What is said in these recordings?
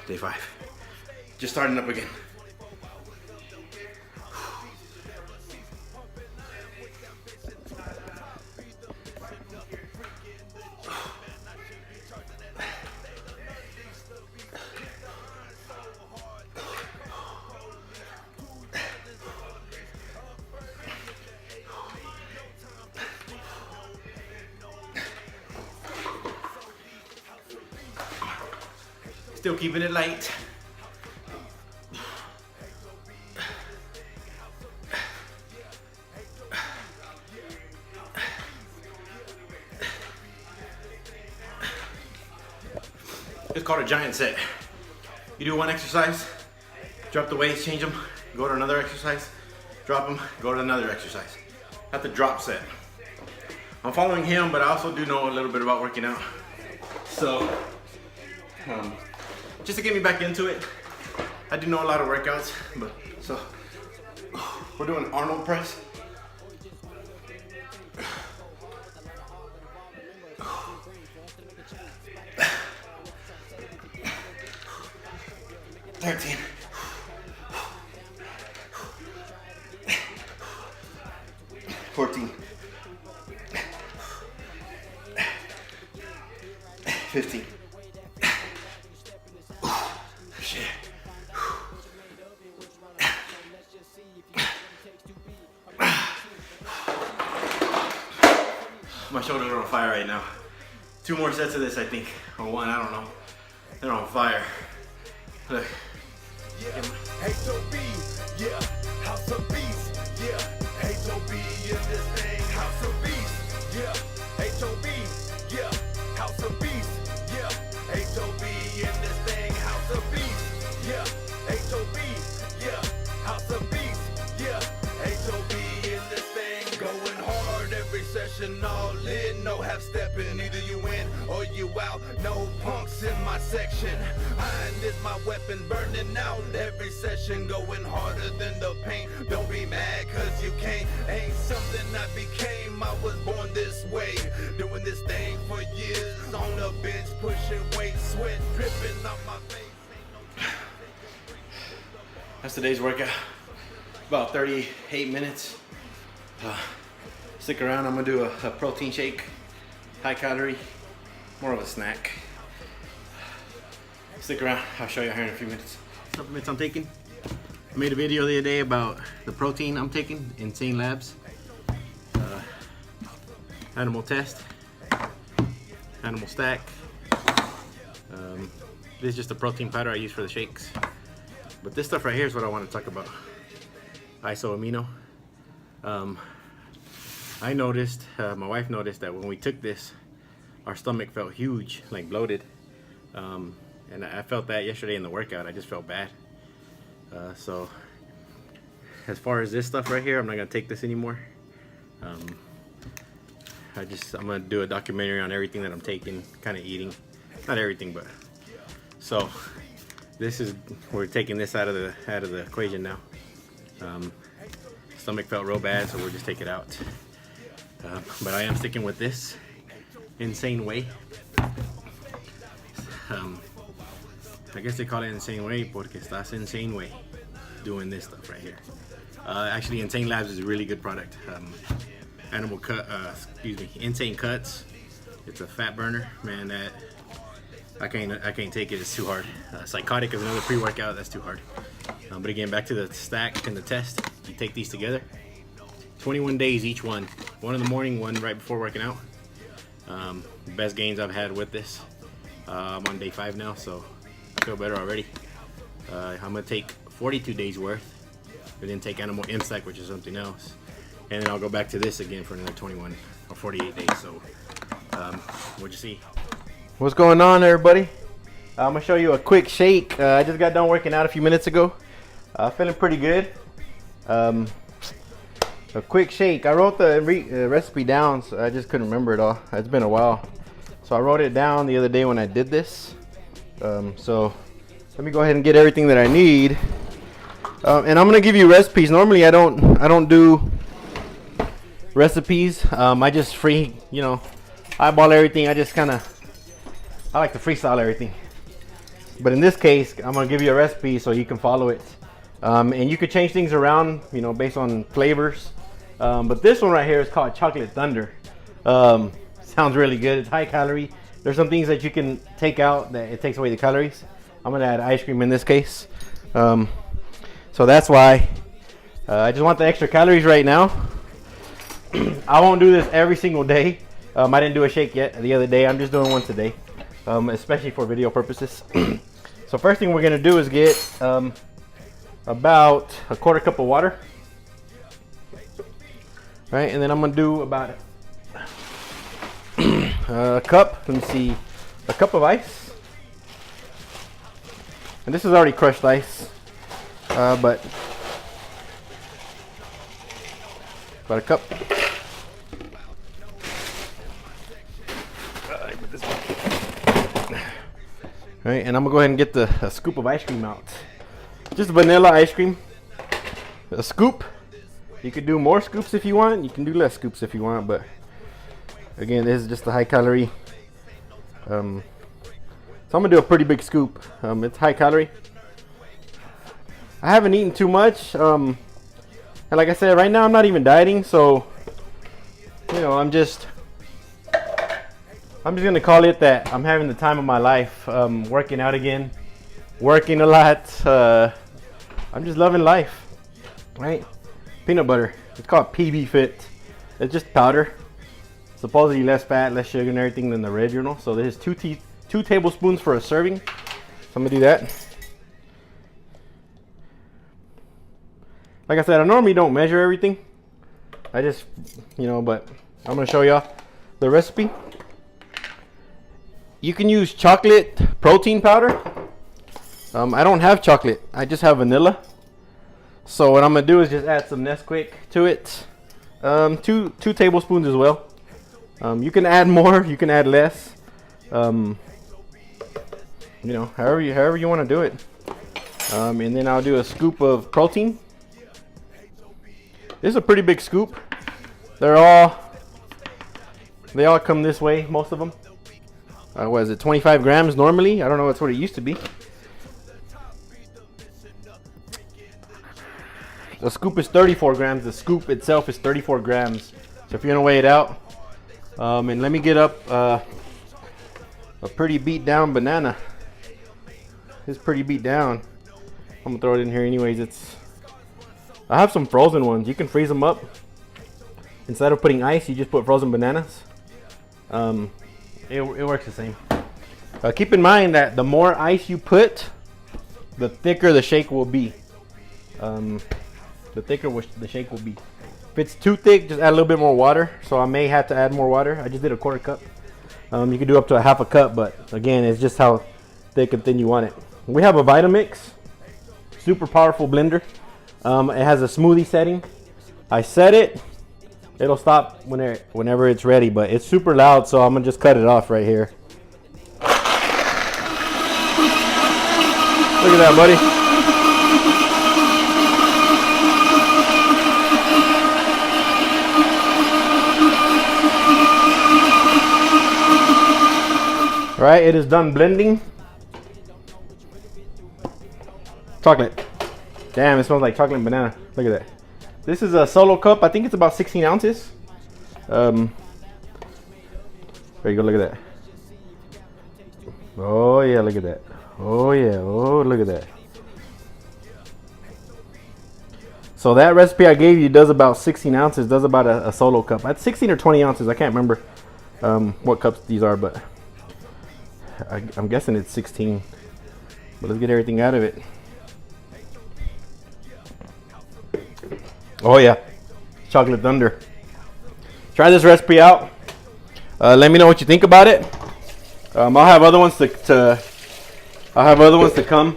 Day 5. Just starting up again. Still keeping it light. It's called a giant set. You do one exercise, drop the weights, change them, go to another exercise, drop them, go to another exercise. That's the drop set. I'm following him, but I also do know a little bit about working out. So, just to get me back into it, I do know a lot of workouts, but so we're doing Arnold press. $13. $14. $15. Shit. My shoulders are on fire right now. 2 more sets of this, I think. Or 1, I don't know. They're on fire. Look. Yeah, H.O.B. Yeah, House of Beast. Yeah, H.O.B. in this thing, House of Beast. Yeah, H.O.B. Yeah, House of Beast. Yeah, H.O.B. in this thing, House of Beast. Yeah, H.O.B. Yeah, House of Beast. Yeah, H.O.B. in this thing, going hard every session, all in, no half stepping. Either you win or you out. No punks in my section. Iron is my weapon, burning out every session, going harder than the pain. Don't be mad cause you can't. Ain't something I became. I was born this way, doing this thing for years. On the bench, pushing weight, sweat dripping off my face. That's today's workout. About 38 minutes. Stick around, I'm gonna do a protein shake. High calorie, more of a snack. Stick around, I'll show you here in a few minutes. Supplements I'm taking. I made a video the other day about the protein I'm taking, Insane Labs. Animal Test, Animal Stack. This is just a protein powder I use for the shakes. But this stuff right here is what I want to talk about. Isoamino. I noticed, my wife noticed that when we took this, our stomach felt huge, like bloated. And I felt that yesterday in the workout. I just felt bad. So as far as this stuff right here, I'm not gonna take this anymore. I'm gonna do a documentary on everything that I'm taking, kind of eating, not everything, but so this is, we're taking this out of the equation now. Stomach felt real bad, so we'll just take it out. But I am sticking with this Insane Way. I guess they call it Insane Way porque estás insane way doing this stuff right here. Actually, Insane Labs is a really good product. Insane Cuts. It's a fat burner, man. That I can't take it. It's too hard. Psychotic is another pre-workout. That's too hard. But again, back to the stack and the test. You take these together. 21 days each one. One in the morning, one right before working out. Best gains I've had with this. I'm on day 5 now, so I feel better already. I'm gonna take 42 days worth, and then take Animal Stack, which is something else, and then I'll go back to this again for another 21 or 48 days. So, what'd you see? What's going on, everybody? I'm gonna show you a quick shake. I just got done working out a few minutes ago. Feeling pretty good. A quick shake. I wrote the recipe down, so I just couldn't remember it all. It's been a while, so I wrote it down the other day when I did this. So let me go ahead and get everything that I need, and I'm gonna give you recipes. Normally I don't do recipes. I just eyeball everything. I like to freestyle everything. But in this case, I'm gonna give you a recipe so you can follow it. And you could change things around, you know, based on flavors. But this one right here is called Chocolate Thunder. Sounds really good. It's high calorie. There's some things that you can take out that it takes away the calories. I'm gonna add ice cream in this case. So that's why I just want the extra calories right now. I won't do this every single day. I didn't do a shake yet the other day. I'm just doing once a day, especially for video purposes. So first thing we're gonna do is get about a quarter cup of water. Right, and then I'm gonna do about a cup, let me see, a cup of ice. And this is already crushed ice, but about a cup. All right, and I'm gonna go ahead and get a scoop of ice cream out. Just vanilla ice cream, a scoop. You could do more scoops if you want. You can do less scoops if you want, but again, this is just a high calorie. So I'm gonna do a pretty big scoop. It's high calorie. I haven't eaten too much, and like I said, right now I'm not even dieting, so you know, I'm just gonna call it that I'm having the time of my life. Working out again, working a lot. I'm just loving life, right? Peanut butter. It's called PB Fit. It's just powder. Supposedly less fat, less sugar and everything than the original. So there's 2 tablespoons for a serving. So I'm gonna do that. Like I said, I normally don't measure everything. I just, you know, but I'm gonna show y'all the recipe. You can use chocolate protein powder. I don't have chocolate. I just have vanilla. So what I'm gonna do is just add some Nesquik to it. 2 tablespoons as well. You can add more, you can add less. You know, however you want to do it. And then I'll do a scoop of protein. This is a pretty big scoop. They all come this way, most of them. What is it, 25 grams normally? I don't know, that's what it used to be. The scoop is 34 grams. The scoop itself is 34 grams. So if you're gonna weigh it out, and let me get up a pretty beat down banana. It's pretty beat down. I'm gonna throw it in here anyways. I have some frozen ones. You can freeze them up. Instead of putting ice, you just put frozen bananas. It works the same. Keep in mind that the more ice you put, the thicker the shake will be. The thicker the shake will be. If it's too thick, just add a little bit more water. So I may have to add more water. I just did a quarter cup. You can do up to a half a cup, but again, it's just how thick and thin you want it. We have a Vitamix, super powerful blender. It has a smoothie setting. I set it. It'll stop whenever it's ready, but it's super loud, so I'm gonna just cut it off right here. Look at that, buddy. All right, it is done blending. Chocolate. Damn, it smells like chocolate and banana. Look at that. This is a solo cup. I think it's about 16 ounces. There you go, look at that. Oh yeah, look at that. Oh yeah, oh look at that. So that recipe I gave you does about 16 ounces, does about a solo cup. That's 16 or 20 ounces, I can't remember what cups these are, but I'm guessing it's 16. But let's get everything out of it. Oh yeah, Chocolate Thunder. Try this recipe out. Let me know what you think about it. I'll have other ones to come.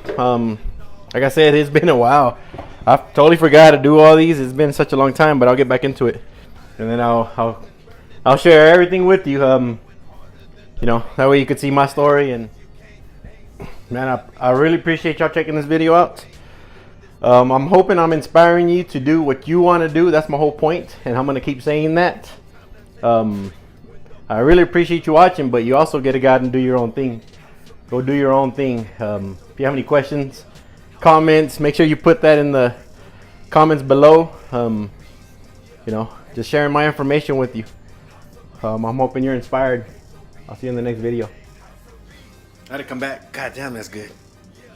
Like I said, it's been a while. I totally forgot to do all these. It's been such a long time, but I'll get back into it, and then I'll share everything with you. You know, that way you could see my story. And man, I really appreciate y'all checking this video out. I'm hoping I'm inspiring you to do what you want to do. That's my whole point, and I'm gonna keep saying that. I really appreciate you watching, but you also get to go out and do your own thing. Go do your own thing. If you have any questions, comments, make sure you put that in the comments below. You know, just sharing my information with you. I'm hoping you're inspired. I'll see you in the next video. I had to come back. God damn, that's good.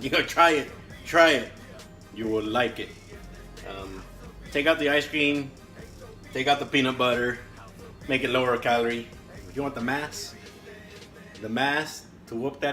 You go try it. Try it. You will like it. Take out the ice cream. Take out the peanut butter. Make it lower calorie. If you want the mass to whoop that